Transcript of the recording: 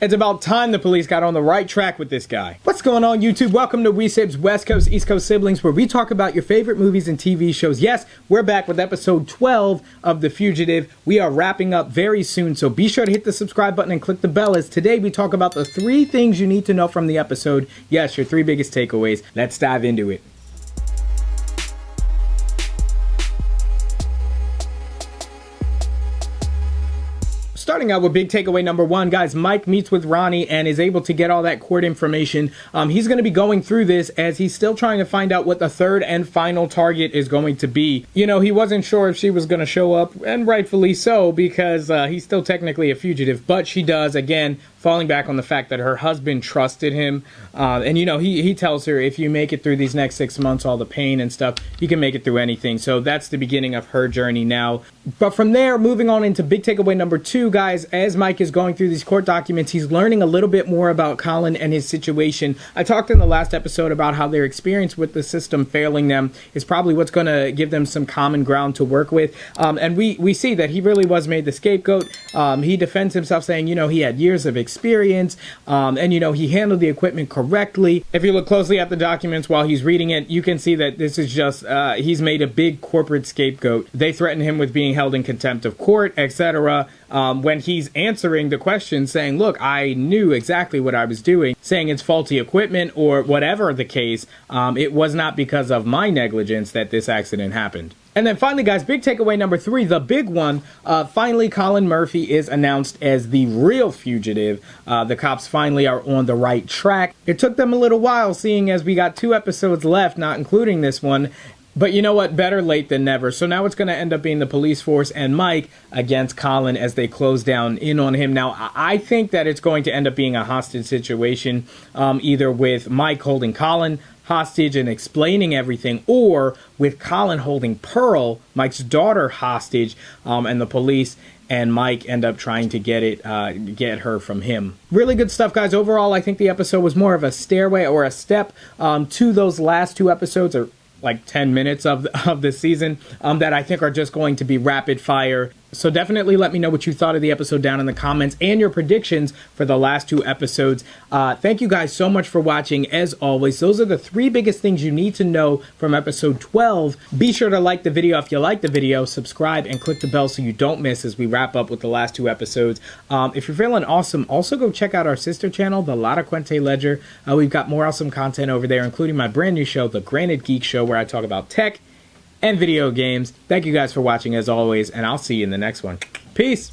It's about time the police got on the right track with this guy. What's going on, YouTube? Welcome to WeSibs, West Coast, East Coast Siblings, where we talk about your favorite movies and TV shows. Yes, we're back with episode 12 of The Fugitive. We are wrapping up very soon, so be sure to hit the subscribe button and click the bell, as today we talk about the 3 things you need to know from the episode. Yes, your 3 biggest takeaways. Let's dive into it. Starting out with big takeaway number 1, guys, Mike meets with Ronnie and is able to get all that court information. He's going to be going through this as he's still trying to find out what the 3rd and final target is going to be. You know, he wasn't sure if she was going to show up, and rightfully so, because he's still technically a fugitive, but she does, again, falling back on the fact that her husband trusted him. And, you know, he tells her, if you make it through these next 6 months, all the pain and stuff, you can make it through anything. So that's the beginning of her journey now. But from there, moving on into big takeaway number 2, guys, as Mike is going through these court documents, he's learning a little bit more about Colin and his situation. I talked in the last episode about how their experience with the system failing them is probably what's going to give them some common ground to work with. And we see that he really was made the scapegoat. He defends himself saying, you know, he had years of experience, and, you know, he handled the equipment correctly. If you look closely at the documents while he's reading it, you can see that this is just, he's made a big corporate scapegoat. They threaten him with being held in contempt of court, etc. When he's answering the question saying, look, I knew exactly what I was doing, saying it's faulty equipment or whatever the case, it was not because of my negligence that this accident happened. And then finally, guys, big takeaway number 3, the big one, finally Colin Murphy is announced as the real fugitive. The cops finally are on the right track. It took them a little while, seeing as we got 2 episodes left, not including this one. But you know what? Better late than never. So now it's going to end up being the police force and Mike against Colin as they close down in on him. Now, I think that it's going to end up being a hostage situation, either with Mike holding Colin hostage and explaining everything, or with Colin holding Pearl, Mike's daughter, hostage, and the police and Mike end up trying to get her from him. Really good stuff, guys. Overall, I think the episode was more of a stairway or a step to those last 2 episodes, or like 10 minutes of the season, that I think are just going to be rapid fire. So definitely let me know what you thought of the episode down in the comments and your predictions for the last 2 episodes. Thank you guys so much for watching. As always, those are the 3 biggest things you need to know from episode 12. Be sure to like the video if you like the video, subscribe, and click the bell so you don't miss as we wrap up with the last 2 episodes. If you're feeling awesome, also go check out our sister channel, the Lotta Quente Ledger. We've got more awesome content over there, including my brand new show, The Granted Geek Show, where I talk about tech and video games. Thank you guys for watching as always, and I'll see you in the next one. Peace!